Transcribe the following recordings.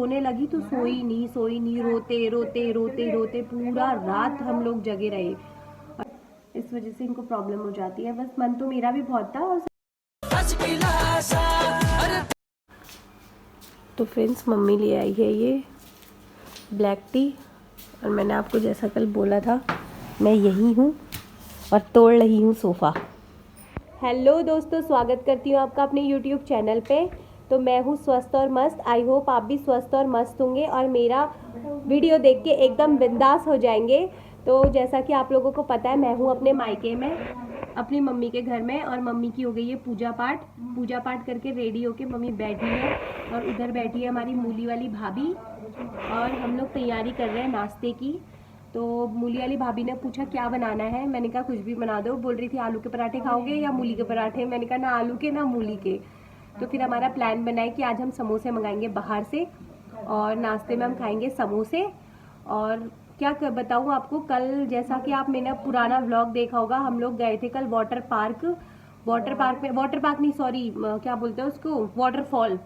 सोने लगी तो सोई नहीं, रोते रोते रोते रोते पूरा रात हम लोग जगे रहे। इस वजह से इनको प्रॉब्लम हो जाती है। बस मन तो मेरा भी बहुत था। और तो फ्रेंड्स, मम्मी ले आई है ये ब्लैक टी, और मैंने आपको जैसा कल बोला था मैं यही हूँ और तोड़ रही हूँ सोफ़ा। हेलो दोस्तों, स्वागत करती हूँ आपका अपने यूट्यूब चैनल पे। तो मैं हूँ स्वस्थ और मस्त। आई होप आप भी स्वस्थ और मस्त होंगे और मेरा वीडियो देख के एकदम बिंदास हो जाएंगे। तो जैसा कि आप लोगों को पता है, मैं हूँ अपने मायके में अपनी मम्मी के घर में, और मम्मी की हो गई है पूजा पाठ करके रेडी होके मम्मी बैठी है। और उधर बैठी है हमारी मूली वाली भाभी, और हम लोग तैयारी कर रहे हैं नाश्ते की। तो मूली वाली भाभी ने पूछा क्या बनाना है, मैंने कहा कुछ भी बना दो। बोल रही थी आलू के पराठे खाओगे या मूली के पराठे, मैंने कहा ना आलू के ना मूली के। तो फिर हमारा प्लान बना है कि आज हम समोसे मंगाएंगे बाहर से, और नाश्ते में हम खाएंगे समोसे। और क्या बताऊँ आपको, कल जैसा कि आप मैंने पुराना व्लॉग देखा होगा, हम लोग गए थे कल वाटर पार्क नहीं, सॉरी क्या बोलते हैं उसको, वाटरफॉल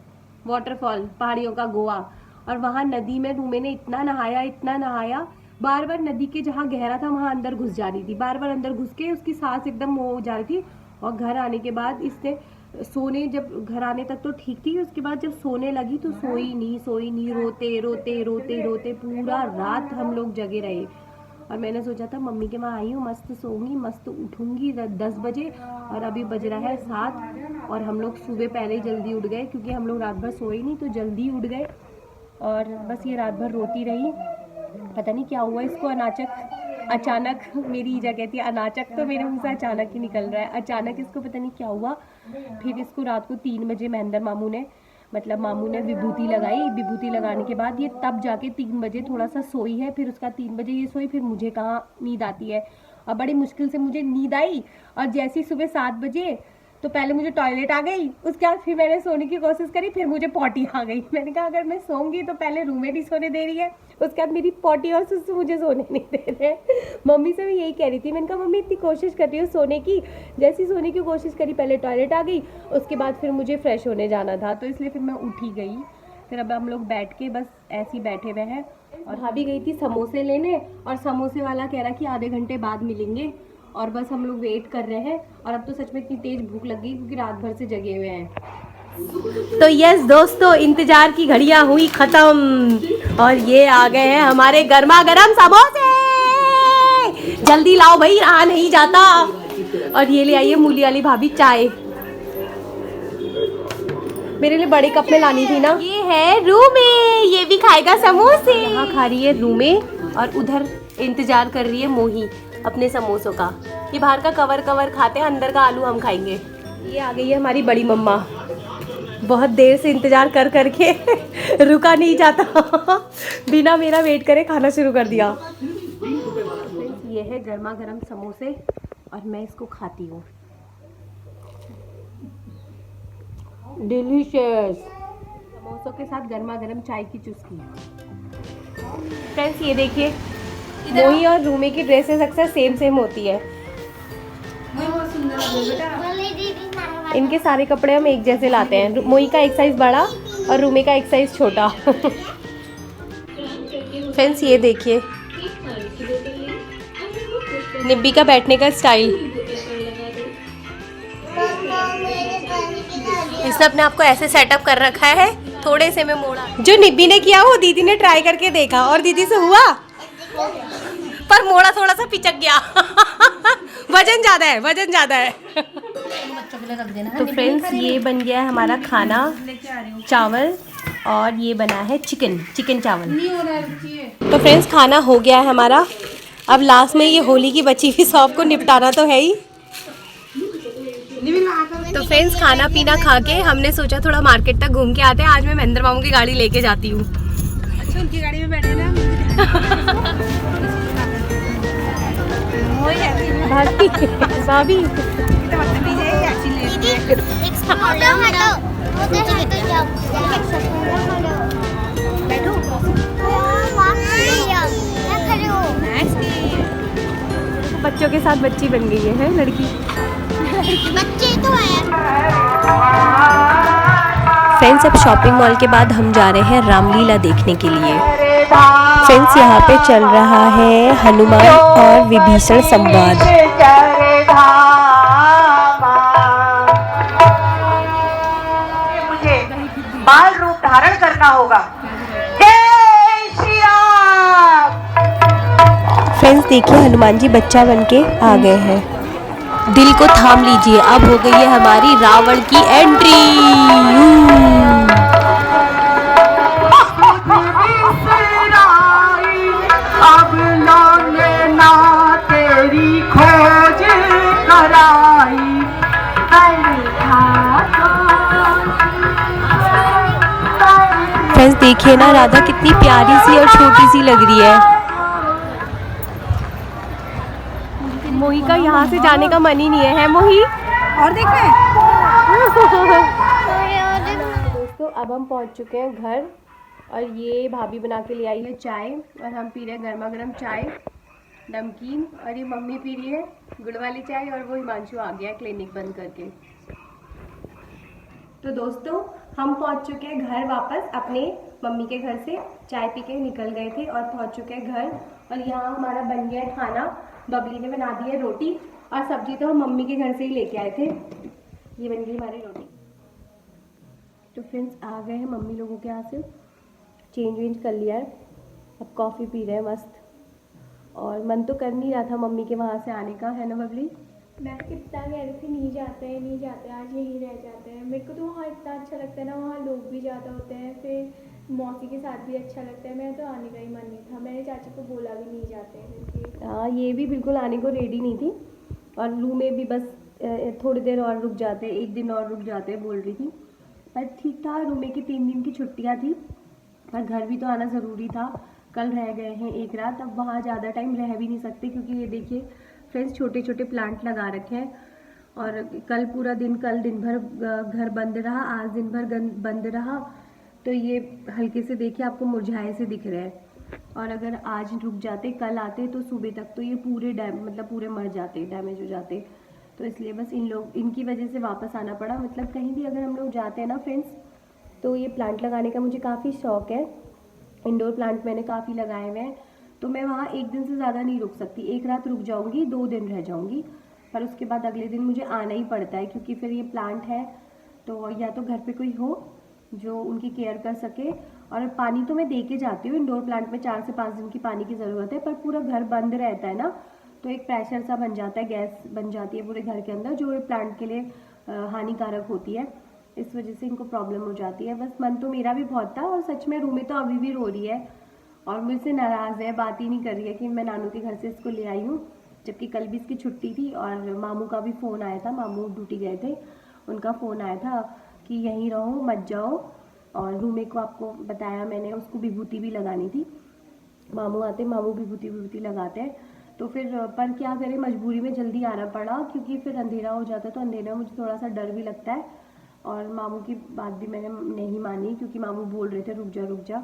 पहाड़ियों का गोवा। और वहाँ नदी में रूमे ने इतना नहाया, बार बार नदी के जहाँ गहरा था वहाँ अंदर घुस जा रही थी, बार बार अंदर घुस के उसकी सांस एकदम वो हो जा रही थी। और घर आने के बाद इसने जब घर आने तक तो ठीक थी, उसके बाद जब सोने लगी तो सोई नहीं, रोते रोते रोते रोते पूरा रात हम लोग जगे रहे। और मैंने सोचा था मम्मी के वहाँ आई हूँ, मस्त सोऊंगी, मस्त उठूंगी 10 बजे, और अभी बज रहा है 7। और हम लोग सुबह पहले ही जल्दी उठ गए, क्योंकि हम लोग रात भर सोए नहीं तो जल्दी उठ गए। और बस ये रात भर रोती रही, पता नहीं क्या हुआ इसको। अचानक मेरी ईजा कहती है अनाचक, तो मेरे मुँह से अचानक ही निकल रहा है। अचानक इसको पता नहीं क्या हुआ। फिर इसको रात को 3 बजे महेंद्र मामू ने विभूति लगाई। विभूति लगाने के बाद ये तब जाके 3 बजे थोड़ा सा सोई है। फिर उसका 3 बजे ये सोई, फिर मुझे कहाँ नींद आती है। और बड़ी मुश्किल से मुझे नींद आई, और जैसी सुबह 7 बजे तो पहले मुझे टॉयलेट आ गई, उसके बाद फिर मैंने सोने की कोशिश करी, फिर मुझे पॉटी आ गई। मैंने कहा अगर मैं सोऊंगी तो पहले रूममेट ही सोने दे रही है, उसके बाद मेरी पॉटी और सुसु मुझे सोने नहीं दे रहे। मम्मी से भी यही कह रही थी, मैंने कहा मम्मी इतनी कोशिश कर रही हूँ सोने की, जैसी सोने की कोशिश करी पहले टॉयलेट आ गई, उसके बाद फिर मुझे फ्रेश होने जाना था, तो इसलिए फिर मैं उठ ही गई। फिर अब हम लोग बैठ के बस ऐसे ही बैठे हुए हैं। और भाभी गई थी समोसे लेने, और समोसे वाला कह रहा कि आधे घंटे बाद मिलेंगे, और बस हम लोग वेट कर रहे हैं। और अब तो सच में इतनी तेज भूख लग गई, क्योंकि रात भर से जगे हुए हैं। तो यस दोस्तों, इंतजार की घड़ियां हुई खत्म, और ये आ गए हैं हमारे गर्मा गर्म समोसे। जल्दी लाओ भाई, आ नहीं जाता। और ये ले आइए मूली वाली भाभी चाय, मेरे लिए बड़े कप में लानी थी ना। ये है रूमे, ये भी खाएगा समोसे। यहाँ खा रही है रूमे, और उधर इंतजार कर रही है मोही अपने समोसों का। ये बाहर का कवर खाते हैं, अंदर का आलू हम खाएंगे। ये आ गई है हमारी बड़ी मम्मा, बहुत देर से इंतजार कर करके रुका नहीं जाता, बिना मेरा वेट करे खाना शुरू कर दिया। ये है गर्मा गर्म समोसे, और मैं इसको खाती हूँ। डिलीशियस समोसों के साथ गर्मा गर्म चाय की चुस्की। फ्रेंड्स ये देखिए, मोही और रूमे की ड्रेसेस अक्सर सेम होती है। इनके सारे कपड़े हम एक जैसे लाते हैं, मोही का एक साइज बड़ा और रूमे का एक साइज छोटा। फ्रेंड्स ये देखिए निब्बी का बैठने का स्टाइल, इसने अपने आप को ऐसे सेटअप कर रखा है, थोड़े से में मोड़ा। जो निब्बी ने किया वो दीदी ने ट्राई करके देखा, और दीदी से हुआ, पर मोड़ा थोड़ा सा पिचक गया। वजन ज्यादा है। तो फ्रेंड्स ये बन गया है हमारा खाना, चावल, और ये बना है चिकन चावल। तो फ्रेंड्स खाना हो गया है हमारा। अब लास्ट में ये होली की बची हुई शॉप को निपटाना तो है ही। तो फ्रेंड्स खाना पीना खा के हमने सोचा थोड़ा मार्केट तक घूम के आते हैं। आज मैं महेंद्र मामू की गाड़ी लेके जाती हूँ। अच्छा, उनकी गाड़ी में बैठे ना। भाभी बच्चों के साथ बच्ची बन गई है लड़की। बच्चे तो है। फ्रेंड्स अब शॉपिंग मॉल के बाद हम जा रहे हैं रामलीला देखने के लिए। फ्रेंड्स यहाँ पे चल रहा है हनुमान और विभीषण संवाद। मुझे बाल रूप धारण करना होगा। जय श्री राम। फ्रेंड्स देखिए हनुमान जी बच्चा बनके आ गए हैं। दिल को थाम लीजिए, अब हो गई है हमारी रावण की एंट्री। अब ना तेरी खोज कराई। फ्रेंड्स देखिए ना राधा कितनी प्यारी सी और छोटी सी लग रही है। मोही का यहाँ से जाने का मन ही नहीं है मोही? और देखें दोस्तों अब हम पहुँच चुके हैं घर और ये भाभी बना के ले आई है चाय और हम पी रहे हैं गर्मा गर्म चाय नमकीन, और ये मम्मी पी रही है गुड़ वाली चाय और वो हिमांशु आ गया क्लिनिक बंद करके। तो दोस्तों हम पहुंच चुके हैं घर वापस, अपने मम्मी के घर से चाय पी के निकल गए थे और पहुंच चुके हैं घर। और यहाँ हमारा बन गया है खाना, बबली ने बना दी है रोटी और सब्जी तो हम मम्मी के घर से ही लेके आए थे। ये बन गई हमारी रोटी। तो फ्रेंड्स आ गए हैं मम्मी लोगों के यहाँ से, चेंज वेंज कर लिया है, अब कॉफ़ी पी रहे हैं मस्त। और मन तो कर नहीं रहा था मम्मी के वहाँ से आने का, है ना बबली? मैं कितना कह रही थी नहीं जाते हैं नहीं जाते हैं, आज यहीं रह जाते हैं। मेरे को तो वहाँ इतना अच्छा लगता है ना, वहाँ लोग भी ज़्यादा होते हैं, फिर मौसी के साथ भी अच्छा लगता है। मेरा तो आने का ही मन नहीं था, मैंने चाची को बोला भी नहीं जाते हैं क्योंकि हाँ ये भी बिल्कुल आने को रेडी नहीं थी और लू में भी बस थोड़ी देर और रुक जाते, एक दिन और रुक जाते बोल रही थी। पर ठीक था, रूमे की 3 दिन की छुट्टियाँ थी पर घर भी तो आना ज़रूरी था। कल रह गए हैं एक रात, अब वहाँ ज़्यादा टाइम रह भी नहीं सकते क्योंकि ये देखिए फ्रेंड्स छोटे छोटे प्लांट लगा रखे हैं और कल पूरा दिन, कल दिन भर घर बंद रहा, आज दिन भर बंद रहा, तो ये हल्के से देखिए आपको मुरझाए से दिख रहे हैं। और अगर आज रुक जाते कल आते तो सुबह तक तो ये पूरे मतलब पूरे मर जाते, डैमेज हो जाते। तो इसलिए बस इनकी वजह से वापस आना पड़ा। मतलब कहीं भी अगर हम लोग जाते हैं ना फ्रेंड्स, तो ये प्लांट लगाने का मुझे काफ़ी शौक है। इंडोर प्लांट मैंने काफ़ी लगाए हुए हैं, तो मैं वहाँ एक दिन से ज़्यादा नहीं रुक सकती। एक रात रुक जाऊँगी, 2 दिन रह जाऊँगी, पर उसके बाद अगले दिन मुझे आना ही पड़ता है क्योंकि फिर ये प्लांट है तो या तो घर पे कोई हो जो उनकी केयर कर सके। और पानी तो मैं दे के जाती हूँ, इंडोर प्लांट में 4 से 5 दिन की पानी की ज़रूरत है, पर पूरा घर बंद रहता है ना, तो एक प्रेशर सा बन जाता है, गैस बन जाती है पूरे घर के अंदर जो प्लांट के लिए हानिकारक होती है। इस वजह से इनको प्रॉब्लम हो जाती है। बस मन तो मेरा भी बहुत था और सच में रूमी तो अभी भी रो रही है और मुझसे नाराज़ है, बात ही नहीं कर रही है कि मैं नानू के घर से इसको ले आई हूँ, जबकि कल भी इसकी छुट्टी थी। और मामू का भी फ़ोन आया था, मामू ड्यूटी गए थे, उनका फ़ोन आया था कि यहीं रहो मत जाओ। और रूमे को आपको बताया मैंने, उसको विभूति भी लगानी थी, मामू आते मामू विभूति लगाते हैं। तो फिर पर क्या करें, मजबूरी में जल्दी आना पड़ा क्योंकि फिर अंधेरा हो जाता है, तो अंधेरा मुझे थोड़ा सा डर भी लगता है। और मामू की बात भी मैंने नहीं मानी क्योंकि मामू बोल रहे थे रुक जा,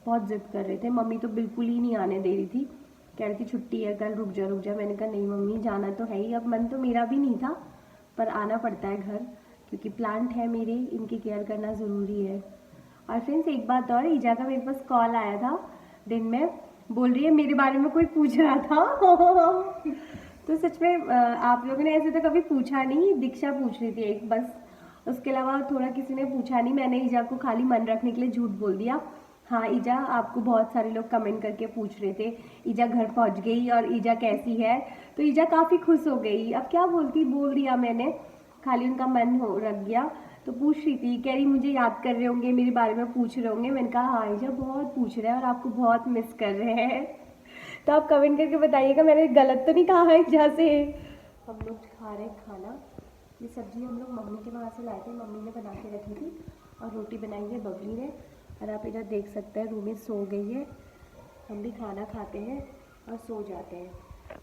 बहुत ज़िद कर रहे थे। मम्मी तो बिल्कुल ही नहीं आने दे रही थी, कह रही थी छुट्टी है कल, रुक जा। मैंने कहा नहीं मम्मी जाना तो है ही। अब मन तो मेरा भी नहीं था पर आना पड़ता है घर क्योंकि प्लांट है मेरे, इनकी केयर करना ज़रूरी है। और फ्रेंड्स एक बात और, ईजा का मेरे पास कॉल आया था दिन में, बोल रही है मेरे बारे में कोई पूछ रहा था तो सच में आप लोगों ने ऐसे तो कभी पूछा नहीं, दीक्षा पूछ रही थी एक बस, उसके अलावा थोड़ा किसी ने पूछा नहीं। मैंने ईजा को खाली मन रखने के लिए झूठ बोल दिया। हाँ ईजा, आपको बहुत सारे लोग कमेंट करके पूछ रहे थे ईजा घर पहुंच गई और ईजा कैसी है, तो ईजा काफ़ी खुश हो गई। अब क्या बोलती, बोल दिया मैंने, खाली उनका मन हो रख गया। तो पूछ रही थी, कह रही मुझे याद कर रहे होंगे, मेरे बारे में पूछ रहे होंगे। मैंने कहा हाँ ईजा बहुत पूछ रहे हैं और आपको बहुत मिस कर रहे हैं। तो आप कमेंट करके बताइएगा मैंने गलत तो नहीं कहा है ईजा से। हम लोग खा रहे खाना, ये सब्जी हम लोग मम्मी के वहाँ से लाए थे, मम्मी ने बना के रखी थी, और रोटी बनाई है बबली ने। और आप इधर देख सकते हैं रूमी सो गई है, हम भी खाना खाते हैं और सो जाते हैं।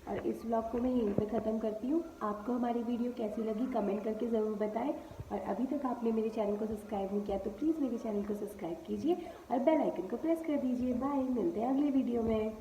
और इस व्लॉग को मैं यहीं पे ख़त्म करती हूँ। आपको हमारी वीडियो कैसी लगी कमेंट करके ज़रूर बताएं, और अभी तक आपने मेरे चैनल को सब्सक्राइब नहीं किया तो प्लीज़ मेरे चैनल को सब्सक्राइब कीजिए और बेल आइकन को प्रेस कर दीजिए। बाय, मिलते हैं अगले वीडियो में।